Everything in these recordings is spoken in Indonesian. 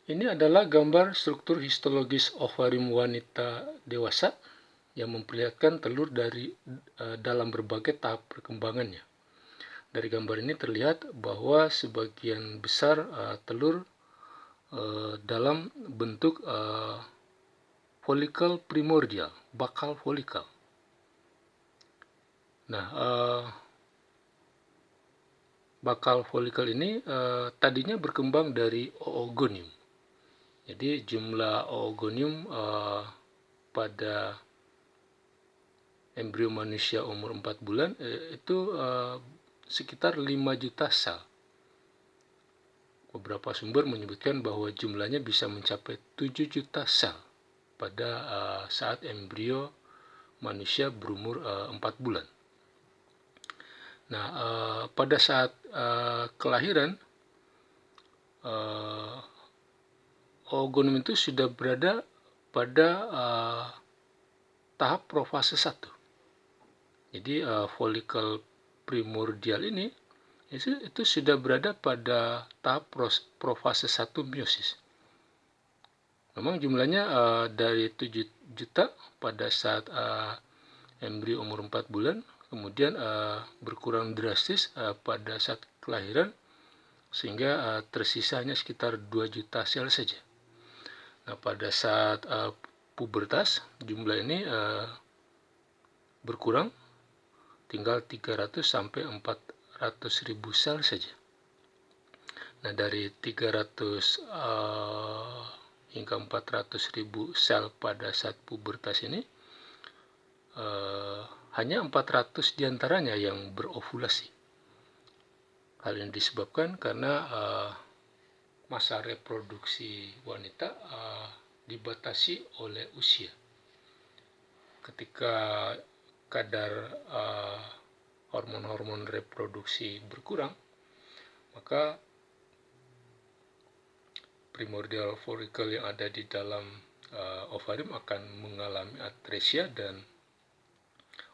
Ini adalah gambar struktur histologis ovarium wanita dewasa yang memperlihatkan telur dalam berbagai tahap perkembangannya. Dari gambar ini terlihat bahwa sebagian besar telur dalam bentuk folikel primordial, bakal folikel. Nah, bakal folikel ini tadinya berkembang dari oogonium. Jadi jumlah oogonium pada embrio manusia umur 4 bulan itu sekitar 5 juta sel. Beberapa sumber menyebutkan bahwa jumlahnya bisa mencapai 7 juta sel pada saat embrio manusia berumur 4 bulan. Nah, pada saat kelahiran, oogonium itu sudah berada pada tahap profase 1. Jadi folikel primordial ini itu sudah berada pada tahap profase 1 meiosis. Memang jumlahnya dari 7 juta pada saat embrio umur 4 bulan, kemudian berkurang drastis pada saat kelahiran, sehingga tersisanya sekitar 2 juta sel saja. Nah, pada saat pubertas, jumlah ini berkurang, tinggal 300 sampai 400 ribu sel saja. Nah, dari 300 hingga 400 ribu sel pada saat pubertas ini, hanya 400 diantaranya yang berovulasi. Hal ini disebabkan karena masa reproduksi wanita dibatasi oleh usia. Ketika kadar hormon-hormon reproduksi berkurang, maka primordial folikel yang ada di dalam ovarium akan mengalami atresia dan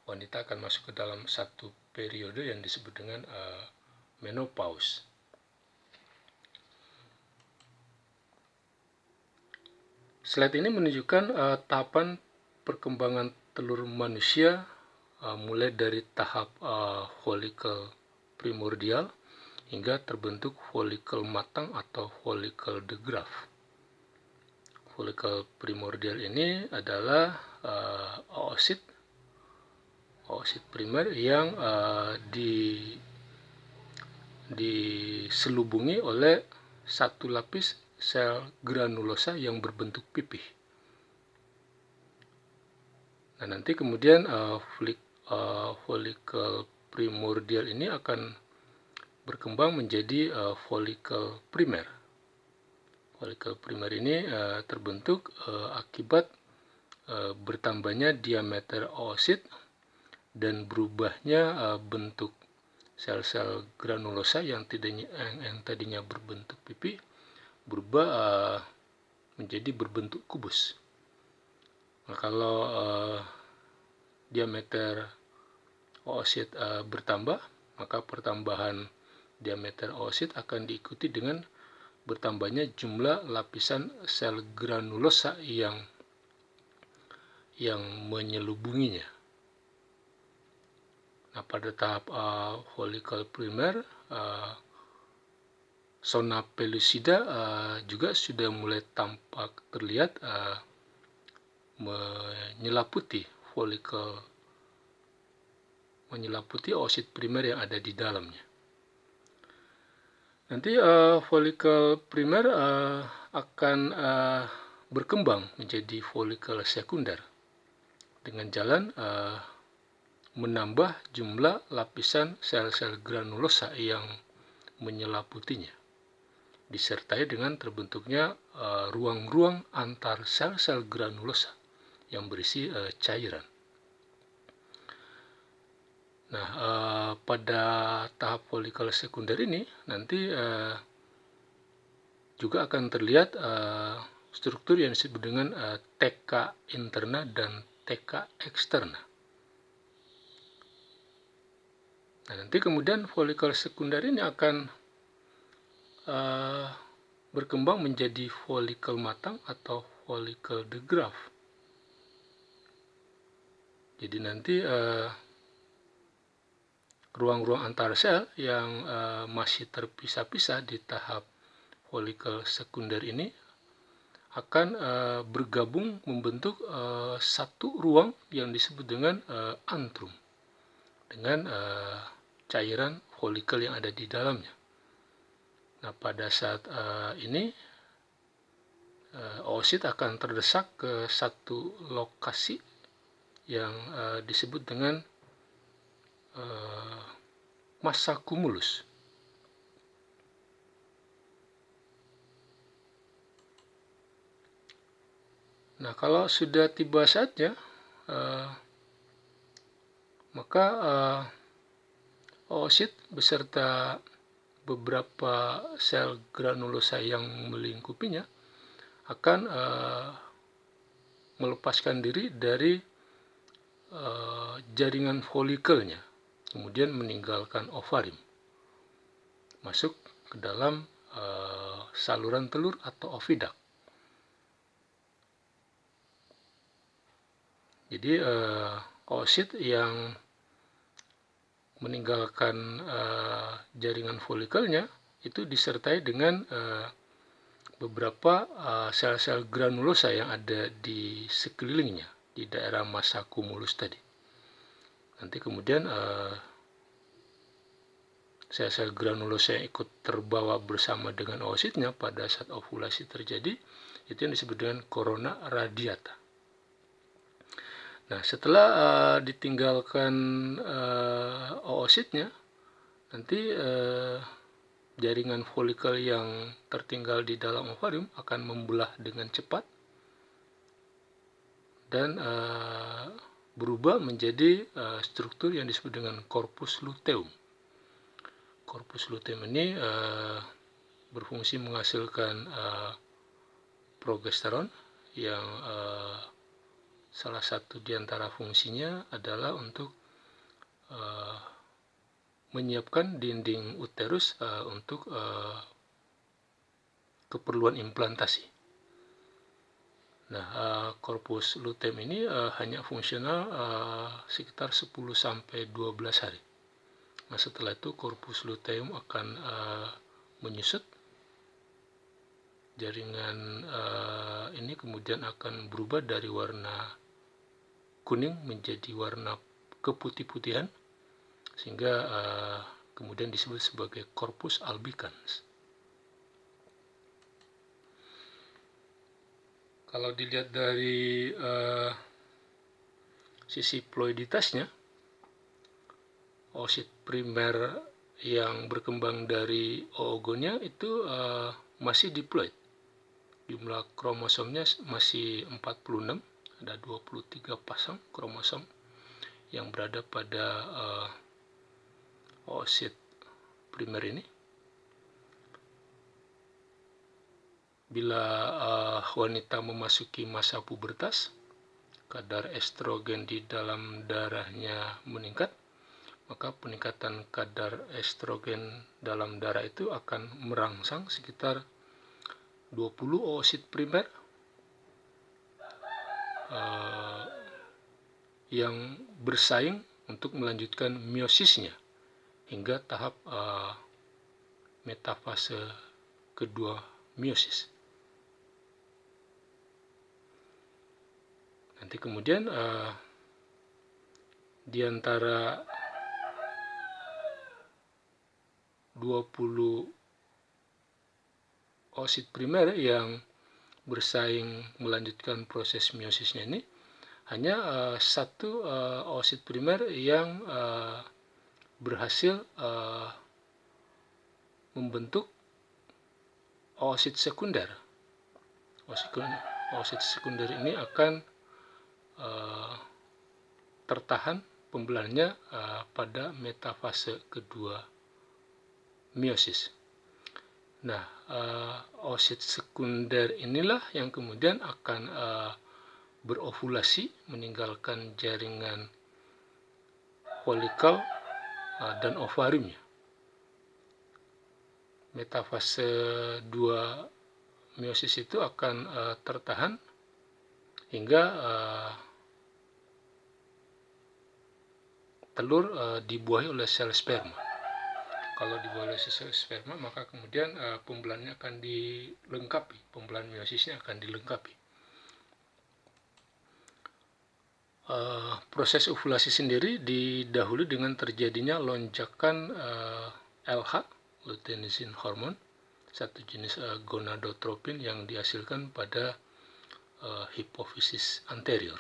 wanita akan masuk ke dalam satu periode yang disebut dengan menopause. Slide ini menunjukkan tahapan perkembangan telur manusia mulai dari tahap folikel primordial hingga terbentuk folikel matang atau folikel de Graaff. Folikel primordial ini adalah oosit primer yang diselubungi oleh satu lapis sel granulosa yang berbentuk pipih. Nah, nanti kemudian folikel primordial ini akan berkembang menjadi folikel primer. Folikel primer ini terbentuk akibat bertambahnya diameter oosit dan berubahnya bentuk sel-sel granulosa yang tadinya berbentuk pipih berubah menjadi berbentuk kubus. Nah, kalau diameter oosit bertambah, maka pertambahan diameter oosit akan diikuti dengan bertambahnya jumlah lapisan sel granulosa yang menyelubunginya. Nah, pada tahap folikel primer, zona pellucida juga sudah mulai tampak terlihat menyelaputi oosit primer yang ada di dalamnya. Nanti folikel primer akan berkembang menjadi folikel sekunder dengan jalan menambah jumlah lapisan sel-sel granulosa yang menyelaputinya, disertai dengan terbentuknya ruang-ruang antar sel-sel granulosa yang berisi cairan. Nah, pada tahap folikel sekunder ini nanti juga akan terlihat struktur yang disebut dengan TK interna dan TK eksterna. Nah, nanti kemudian folikel sekunder ini akan berkembang menjadi folikel matang atau folikel de Graaff. Jadi nanti ruang-ruang antar sel yang masih terpisah-pisah di tahap folikel sekunder ini akan bergabung membentuk satu ruang yang disebut dengan antrum dengan cairan folikel yang ada di dalamnya. Nah, pada saat ini oosit akan terdesak ke satu lokasi yang disebut dengan massa cumulus. Nah, kalau sudah tiba saatnya, maka oosit beserta beberapa sel granulosa yang melingkupinya akan melepaskan diri dari jaringan folikelnya, kemudian meninggalkan ovarium, masuk ke dalam saluran telur atau oviduct. Jadi oosit yang meninggalkan jaringan folikelnya itu disertai dengan beberapa sel-sel granulosa yang ada di sekelilingnya di daerah massa cumulus tadi. Nanti kemudian sel-sel granulosa yang ikut terbawa bersama dengan oositnya pada saat ovulasi terjadi, itu yang disebut dengan corona radiata. Nah, setelah ditinggalkan oositnya, nanti jaringan folikel yang tertinggal di dalam ovarium akan membelah dengan cepat dan berubah menjadi struktur yang disebut dengan corpus luteum. Corpus luteum ini berfungsi menghasilkan progesteron yang salah satu di antara fungsinya adalah untuk menyiapkan dinding uterus untuk keperluan implantasi. Nah, corpus luteum ini hanya fungsional sekitar 10-12 hari. Nah, setelah itu corpus luteum akan menyusut. Jaringan ini kemudian akan berubah dari warna kuning menjadi warna keputih-putihan, sehingga kemudian disebut sebagai corpus albicans. Kalau dilihat dari sisi ploiditasnya, oosit primer yang berkembang dari oogonia itu masih diploid. Jumlah kromosomnya masih 46, ada 23 pasang kromosom yang berada pada oosit primer ini. Bila wanita memasuki masa pubertas, kadar estrogen di dalam darahnya meningkat, maka peningkatan kadar estrogen dalam darah itu akan merangsang sekitar 20 oosit primer yang bersaing untuk melanjutkan meosisnya hingga tahap metafase kedua meiosis. Nanti kemudian di antara 20 oosit primer yang bersaing melanjutkan proses meosisnya ini, hanya satu oosit primer yang berhasil membentuk oosit sekunder. Oosit sekunder ini akan tertahan pembelahannya pada metafase kedua meiosis. Nah, oosit sekunder inilah yang kemudian akan berovulasi meninggalkan jaringan folikel dan ovariumnya. Metafase 2 meiosis itu akan tertahan hingga telur dibuahi oleh sel sperma. Kalau dibuahi oleh sel sperma, maka kemudian pembelahannya akan dilengkapi, pembelahan meiosisnya akan dilengkapi. Proses ovulasi sendiri didahului dengan terjadinya lonjakan LH, luteinizing hormone, satu jenis gonadotropin yang dihasilkan pada hipofisis anterior.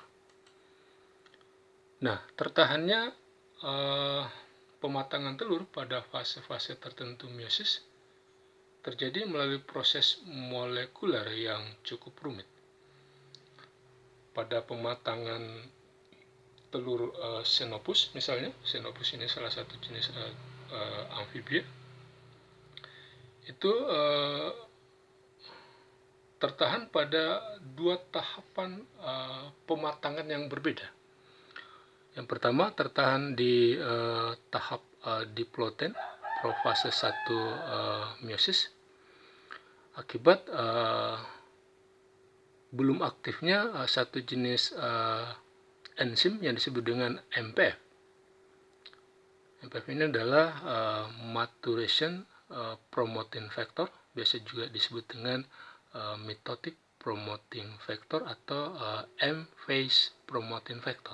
Nah, tertahannya pematangan telur pada fase-fase tertentu meiosis terjadi melalui proses molekuler yang cukup rumit. Pada pematangan telur Xenopus misalnya, Xenopus ini salah satu jenis amfibia, itu tertahan pada dua tahapan pematangan yang berbeda. Yang pertama tertahan di tahap diploten, profase 1 meiosis, akibat belum aktifnya satu jenis enzim yang disebut dengan MPF. MPF ini adalah maturation promoting factor, biasa juga disebut dengan mitotic promoting factor atau M-phase promoting factor.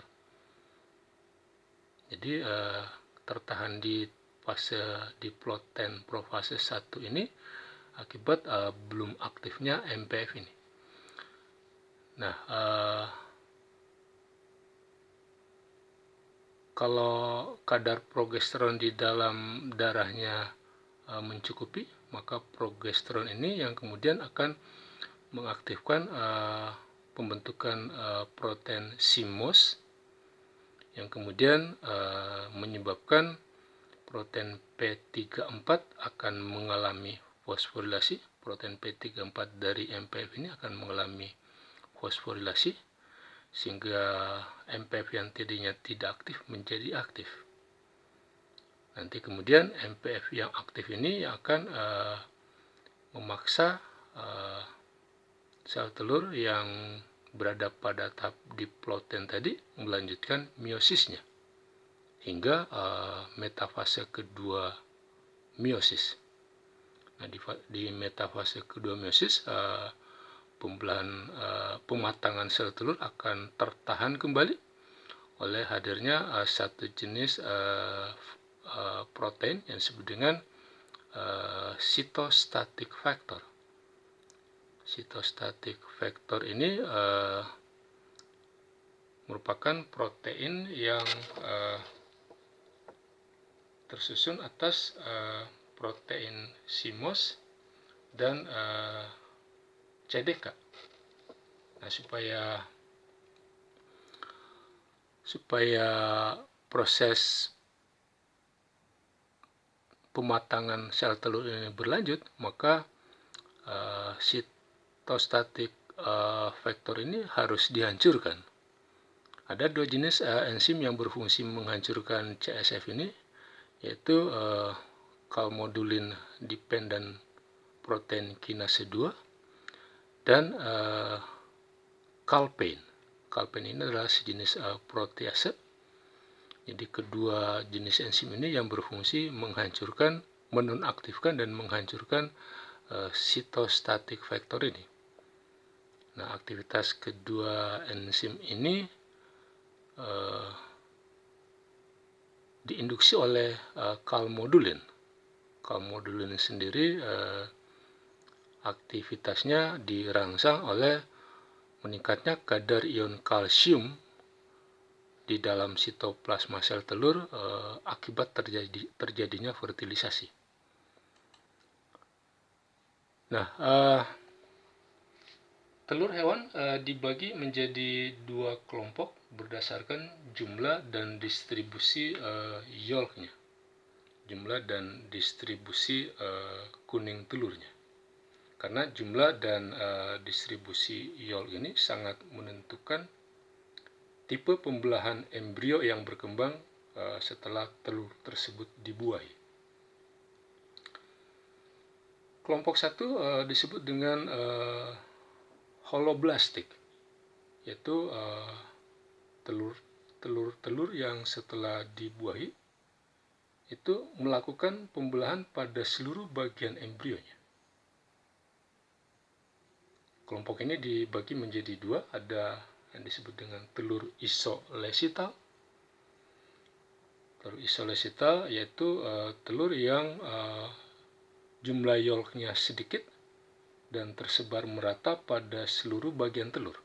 Jadi tertahan di fase diploten profase 1 ini akibat belum aktifnya MPF ini. Nah, kalau kadar progesteron di dalam darahnya mencukupi, maka progesteron ini yang kemudian akan mengaktifkan pembentukan protein SIMOS yang kemudian menyebabkan protein P34 akan mengalami fosforilasi. Protein P34 dari MPF ini akan mengalami fosforilasi sehingga MPF yang tadinya tidak aktif menjadi aktif. Nanti kemudian MPF yang aktif ini akan memaksa sel telur yang berada pada tahap diploten tadi melanjutkan meiyosisnya hingga metafase kedua meiosis. Nah, di metafase kedua meiosis pematangan sel telur akan tertahan kembali oleh hadirnya satu jenis protein yang disebut dengan cytostatic factor. Cytostatic factor ini merupakan protein yang tersusun atas protein SIMOS dan CDK. Nah, supaya proses pematangan sel telur ini berlanjut, maka cytostatic factor ini harus dihancurkan. Ada dua jenis enzim yang berfungsi menghancurkan CSF ini, yaitu calmodulin dependent protein kinase 2 dan calpain. Calpain ini adalah sejenis protease. Jadi kedua jenis enzim ini yang berfungsi menghancurkan, menonaktifkan dan menghancurkan cytostatic factor ini. Nah, aktivitas kedua enzim ini diinduksi oleh calmodulin. Calmodulin sendiri aktivitasnya dirangsang oleh meningkatnya kadar ion kalsium di dalam sitoplasma sel telur akibat terjadinya fertilisasi. Nah, telur hewan dibagi menjadi dua kelompok berdasarkan jumlah dan distribusi yolknya, jumlah dan distribusi kuning telurnya. Karena jumlah dan distribusi yolk ini sangat menentukan tipe pembelahan embrio yang berkembang setelah telur tersebut dibuahi. Kelompok satu disebut dengan holoblastik, yaitu telur-telur yang setelah dibuahi itu melakukan pembelahan pada seluruh bagian embrionya. Kelompok ini dibagi menjadi dua, ada yang disebut dengan telur isolesital. Telur isolesital yaitu telur yang jumlah yolknya sedikit dan tersebar merata pada seluruh bagian telur.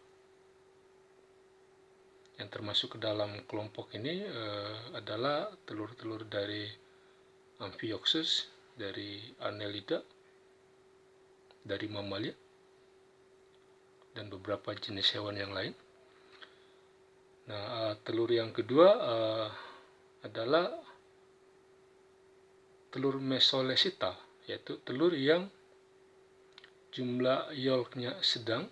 Yang termasuk ke dalam kelompok ini adalah telur-telur dari Amphioxus, dari Annelida, dari mamalia, dan beberapa jenis hewan yang lain. Nah, telur yang kedua adalah telur mesolesital, yaitu telur yang jumlah yolknya sedang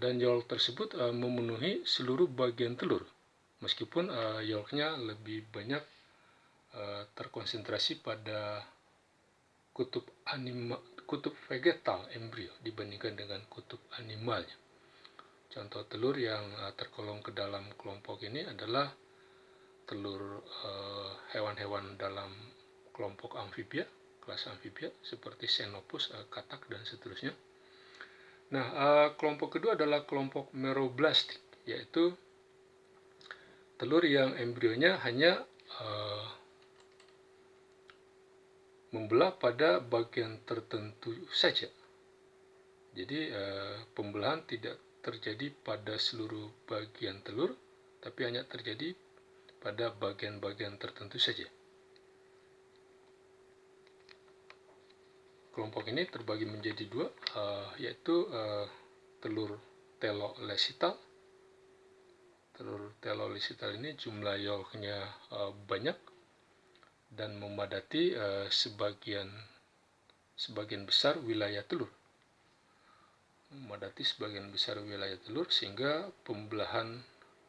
dan yolk tersebut memenuhi seluruh bagian telur, meskipun yolknya lebih banyak terkonsentrasi pada kutub vegetal embrio dibandingkan dengan kutub animalnya. Contoh telur yang tergolong ke dalam kelompok ini adalah telur hewan-hewan dalam kelompok amfibia, kelas amfibia seperti Xenopus, katak, dan seterusnya. Nah, kelompok kedua adalah kelompok meroblastik, yaitu telur yang embrionya hanya membelah pada bagian tertentu saja. Jadi pembelahan tidak terjadi pada seluruh bagian telur, tapi hanya terjadi pada bagian-bagian tertentu saja. Kelompok ini terbagi menjadi dua, yaitu telur telolesital. Telur telolesital ini jumlah yolknya banyak dan memadati sebagian besar wilayah telur. Memadati sebagian besar wilayah telur sehingga pembelahan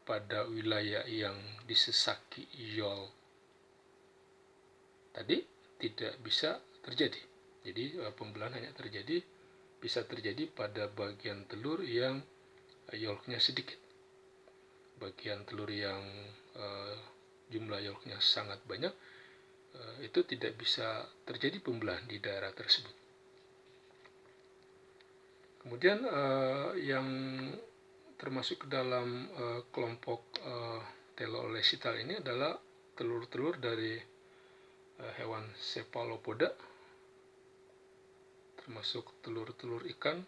pada wilayah yang disesaki yolk tadi tidak bisa terjadi. Jadi pembelahan hanya bisa terjadi pada bagian telur yang yolknya sedikit. Bagian telur yang jumlah yolknya sangat banyak, itu tidak bisa terjadi pembelahan di daerah tersebut. Kemudian yang termasuk ke dalam kelompok telolesital ini adalah telur-telur dari hewan cephalopoda, termasuk telur-telur ikan,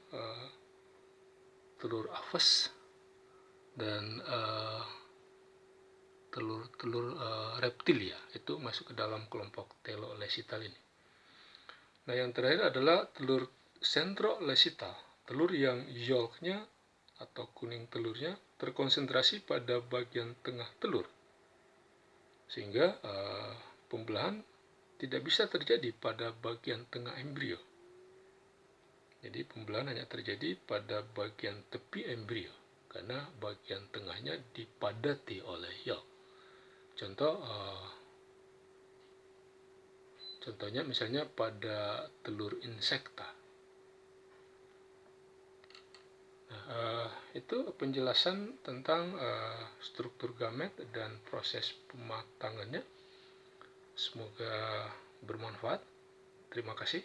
telur aves, dan telur-telur reptilia, itu masuk ke dalam kelompok telolesital ini. Nah, yang terakhir adalah telur centrolesital, telur yang yolknya atau kuning telurnya terkonsentrasi pada bagian tengah telur, sehingga pembelahan tidak bisa terjadi pada bagian tengah embrio. Jadi pembelahan hanya terjadi pada bagian tepi embrio karena bagian tengahnya dipadati oleh yolk. Contohnya misalnya pada telur insekta. Nah, itu penjelasan tentang struktur gamet dan proses pematangannya. Semoga bermanfaat. Terima kasih.